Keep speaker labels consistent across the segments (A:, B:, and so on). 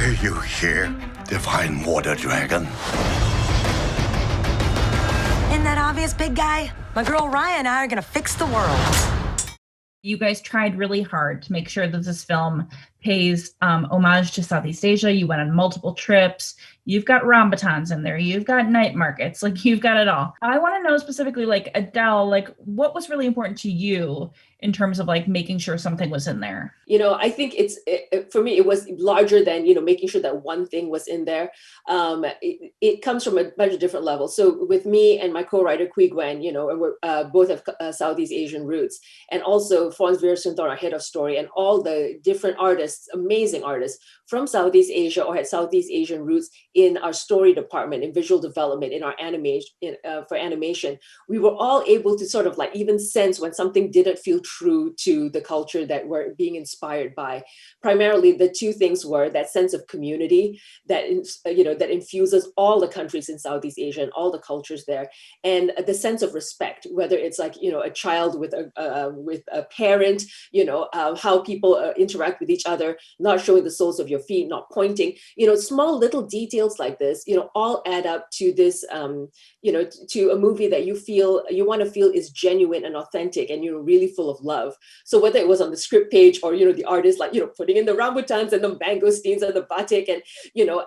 A: Are you here, divine water dragon?
B: Isn't that obvious, big guy? My girl Raya and I are gonna fix the world.
C: You guys tried really hard to make sure that this film pays homage to Southeast Asia. You went on multiple trips. You've got rambatans in there. You've got night markets. Like, you've got it all. I want to know specifically, like, Adele, like, what was really important to you in terms of like making sure something was in there?
D: I think for me, it was larger than, making sure that one thing was in there. It comes from a bunch of different levels. So with me and my co-writer, Kui Gwen, and we're both have Southeast Asian roots. And also Fons Veerasundar, our head of story, and all the different artists, amazing artists from Southeast Asia or had Southeast Asian roots in our story department, in visual development, in our animation, for animation. We were all able to sort of like even sense when something didn't feel true to the culture that we're being inspired by. Primarily, the two things were that sense of community that that infuses all the countries in Southeast Asia and all the cultures there, and the sense of respect, whether it's like a child with a parent, how people interact with each other, not showing the soles of your feet, not pointing, small little details like this, all add up to this, to a movie that you want to feel is genuine and authentic and really full of love. So whether it was on the script page or the artist putting in the rambutans and the mangosteens and the batik and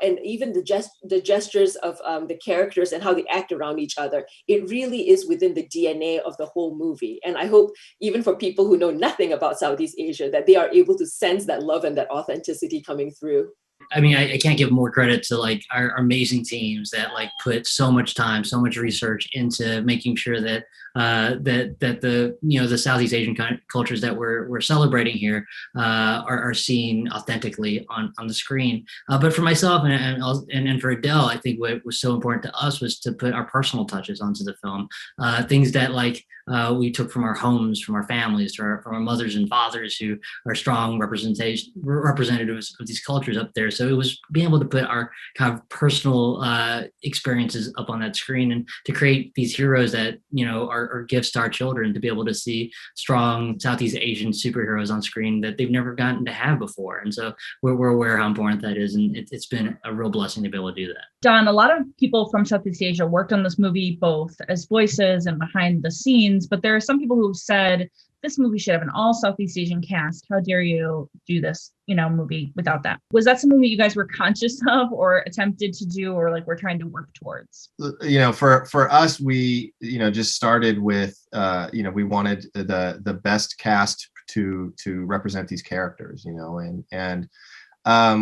D: and even the gestures of the characters and how they act around each other, it really is within the DNA of the whole movie. And I hope even for people who know nothing about Southeast Asia that they are able to sense that love and that authenticity coming through.
E: I mean, I can't give more credit to like our amazing teams that like put so much time, so much research into making sure that that the Southeast Asian cultures that we're celebrating here are seen authentically on the screen. But for myself and for Adele, I think what was so important to us was to put our personal touches onto the film, things that like we took from our homes, from our families, from our mothers and fathers who are strong representatives of these cultures up there. So it was being able to put our kind of personal experiences up on that screen and to create these heroes that are gifts to our children, to be able to see strong Southeast Asian superheroes on screen that they've never gotten to have before. And so we're aware how important that is, and it's been a real blessing to be able to do that.
C: Don, a lot of people from Southeast Asia worked on this movie both as voices and behind the scenes, but there are some people who've said this movie should have an all Southeast Asian cast. How dare you do this, movie without that? Was that something that you guys were conscious of or attempted to do, or like we're trying to work towards?
F: For us, we, just started with, we wanted the best cast to represent these characters, and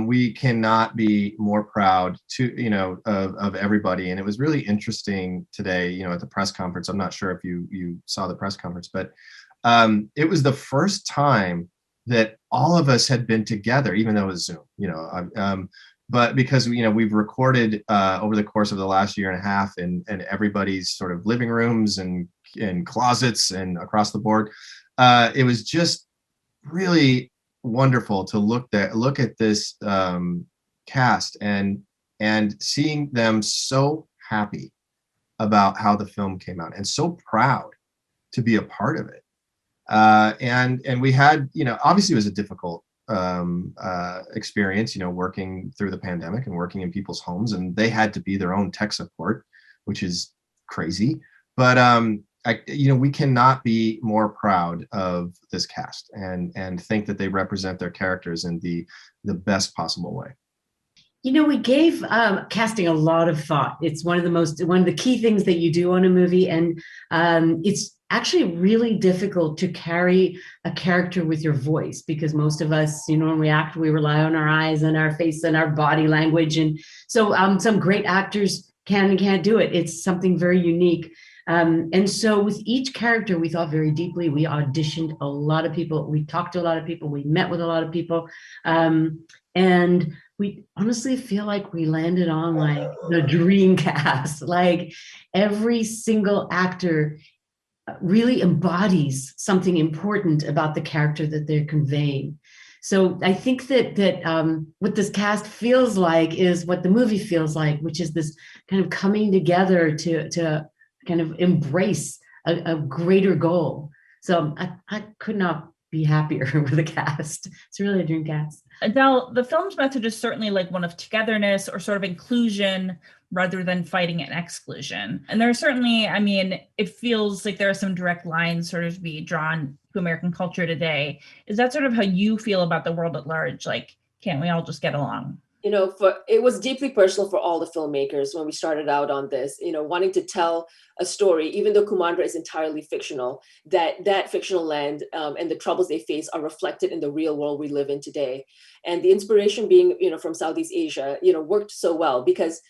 F: we cannot be more proud of everybody. And it was really interesting today, at the press conference. I'm not sure if you saw the press conference, but it was the first time that all of us had been together, even though it was Zoom, but because, we've recorded over the course of the last year and a half in everybody's sort of living rooms and in closets and across the board. It was just really wonderful to look at this cast and seeing them so happy about how the film came out and so proud to be a part of it. And we had, obviously it was a difficult experience, working through the pandemic and working in people's homes, and they had to be their own tech support, which is crazy. But we cannot be more proud of this cast and think that they represent their characters in the best possible way.
G: We gave casting a lot of thought. It's one of the key things that you do on a movie, and it's actually really difficult to carry a character with your voice, because most of us, when we act, we rely on our eyes and our face and our body language, and so some great actors can and can't do it. It's something very unique. And so with each character, we thought very deeply. We auditioned a lot of people. We talked to a lot of people. We met with a lot of people. And we honestly feel like we landed on like the dream cast. Like every single actor really embodies something important about the character that they're conveying. So I think that what this cast feels like is what the movie feels like, which is this kind of coming together to kind of embrace a greater goal. So I could not be happier with the cast. It's really a dream cast.
C: Adele, the film's message is certainly like one of togetherness or sort of inclusion rather than fighting and exclusion. And there are certainly, I mean, it feels like there are some direct lines sort of to be drawn to American culture today. Is that sort of how you feel about the world at large? Like, can't we all just get along?
D: You know, it was deeply personal for all the filmmakers when we started out on this, you know, wanting to tell a story, even though Kumandra is entirely fictional, that fictional land and the troubles they face are reflected in the real world we live in today. And the inspiration being, you know, from Southeast Asia, you know, worked so well because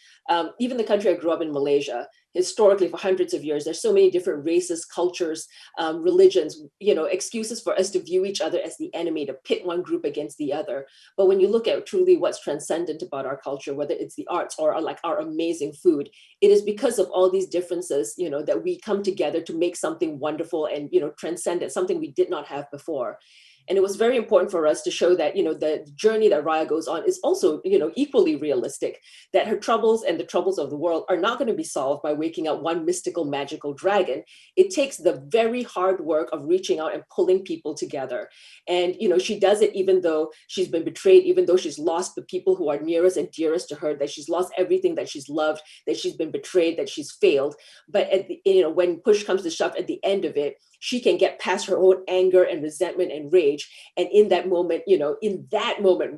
D: even the country I grew up in, Malaysia, historically for hundreds of years, there's so many different races, cultures, religions, you know, excuses for us to view each other as the enemy, to pit one group against the other. But when you look at truly what's transcendent about our culture, whether it's the arts or like our amazing food, it is because of all these differences, you know, that we come together to make something wonderful and, you know, transcendent, something we did not have before. And it was very important for us to show that, you know, the journey that Raya goes on is also, you know, equally realistic, that her troubles and the troubles of the world are not going to be solved by waking up one mystical, magical dragon. It takes the very hard work of reaching out and pulling people together. And, you know, she does it even though she's been betrayed, even though she's lost the people who are nearest and dearest to her, that she's lost everything that she's loved, that she's been betrayed, that she's failed. But, you know, when push comes to shove at the end of it, she can get past her own anger and resentment and rage. And in that moment, you know,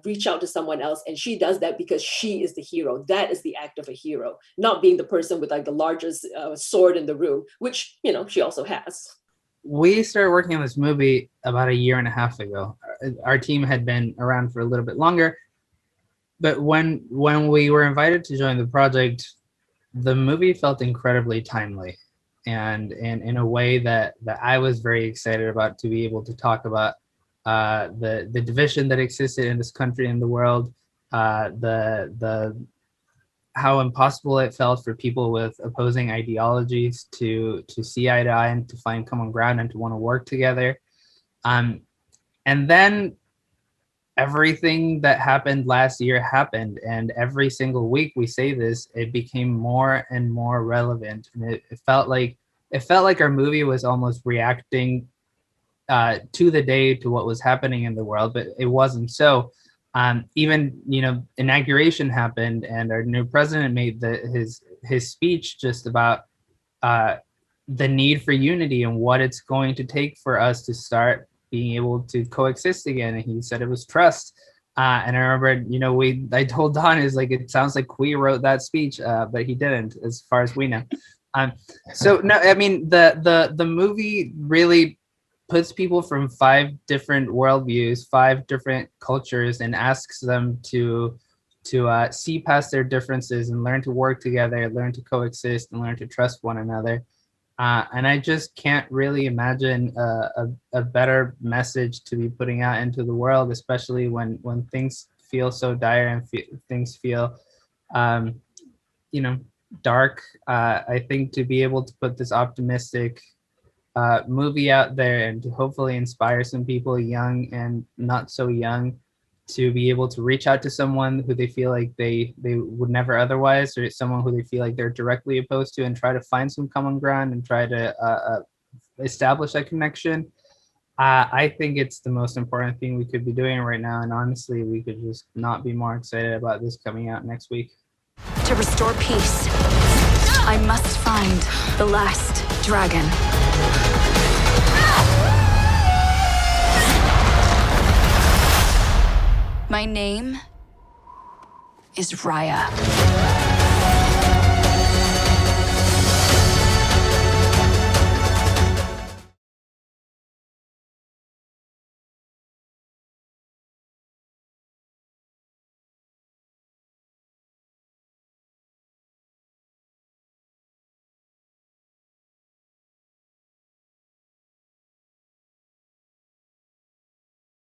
D: reach out to someone else. And she does that because she is the hero. That is the act of a hero, not being the person with like the largest sword in the room, which, you know, she also has.
H: We started working on this movie about 1.5 years ago. Our team had been around for a little bit longer. But when we were invited to join the project, the movie felt incredibly timely. And in a way that I was very excited about, to be able to talk about the division that existed in this country and the world, the how impossible it felt for people with opposing ideologies to see eye to eye and to find common ground and to want to work together. And then everything that happened last year happened, and every single week we say this, it became more and more relevant. And it felt like our movie was almost reacting to the day, to what was happening in the world, but it wasn't so. Even, you know, inauguration happened, and our new president made his speech just about the need for unity and what it's going to take for us to start being able to coexist again. And he said it was trust. And I remember, you know, I told Don, is like, it sounds like Kui wrote that speech, but he didn't, as far as we know. So no, I mean, the movie really puts people from 5 different worldviews, 5 different cultures, and asks them to see past their differences and learn to work together, learn to coexist, and learn to trust one another. And I just can't really imagine a better message to be putting out into the world, especially when things feel so dire and things feel, you know, dark. I think to be able to put this optimistic movie out there and to hopefully inspire some people, young and not so young, to be able to reach out to someone who they feel like they would never otherwise, or someone who they feel like they're directly opposed to, and try to find some common ground and try to establish that connection. I think it's the most important thing we could be doing right now, and honestly, we could just not be more excited about this coming out next week.
B: To restore peace, I must find the last dragon. My name is Raya.